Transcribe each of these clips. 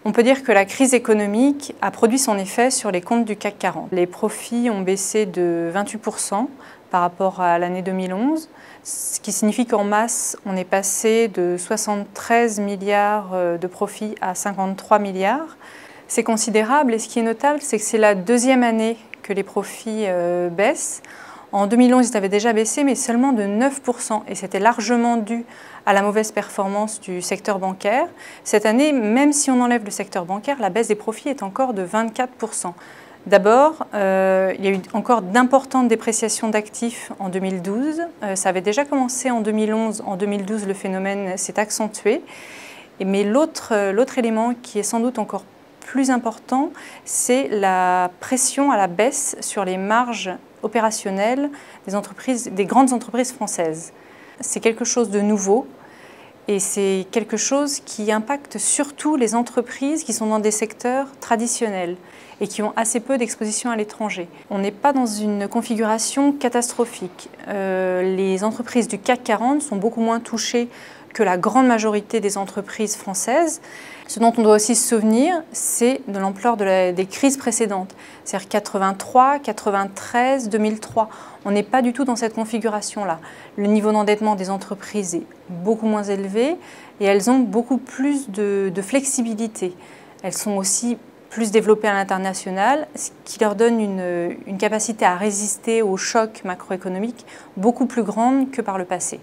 On peut dire que la crise économique a produit son effet sur les comptes du CAC 40. Les profits ont baissé de 28% par rapport à l'année 2011, ce qui signifie qu'en masse, on est passé de 73 milliards de profits à 53 milliards. C'est considérable et ce qui est notable, c'est que c'est la deuxième année que les profits baissent. En 2011, ils avaient déjà baissé, mais seulement de 9%, et c'était largement dû à la mauvaise performance du secteur bancaire. Cette année, même si on enlève le secteur bancaire, la baisse des profits est encore de 24%. D'abord, il y a eu encore d'importantes dépréciations d'actifs en 2012. Ça avait déjà commencé en 2011. En 2012, le phénomène s'est accentué. Mais l'autre élément qui est sans doute encore plus important, c'est la pression à la baisse sur les marges opérationnelles des grandes entreprises françaises. C'est quelque chose de nouveau et c'est quelque chose qui impacte surtout les entreprises qui sont dans des secteurs traditionnels et qui ont assez peu d'exposition à l'étranger. On n'est pas dans une configuration catastrophique. Les entreprises du CAC 40 sont beaucoup moins touchées que la grande majorité des entreprises françaises. Ce dont on doit aussi se souvenir, c'est de l'ampleur des crises précédentes, c'est-à-dire 83, 93, 2003. On n'est pas du tout dans cette configuration-là. Le niveau d'endettement des entreprises est beaucoup moins élevé et elles ont beaucoup plus de flexibilité. Elles sont aussi plus développées à l'international, ce qui leur donne une capacité à résister aux chocs macroéconomiques beaucoup plus grande que par le passé.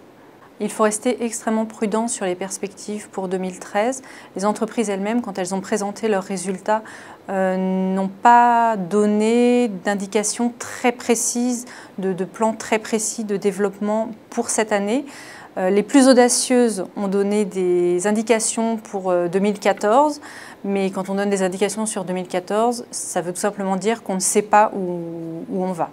Il faut rester extrêmement prudent sur les perspectives pour 2013. Les entreprises elles-mêmes, quand elles ont présenté leurs résultats, n'ont pas donné d'indications très précises, de plans très précis de développement pour cette année. Les plus audacieuses ont donné des indications pour 2014, mais quand on donne des indications sur 2014, ça veut tout simplement dire qu'on ne sait pas où on va.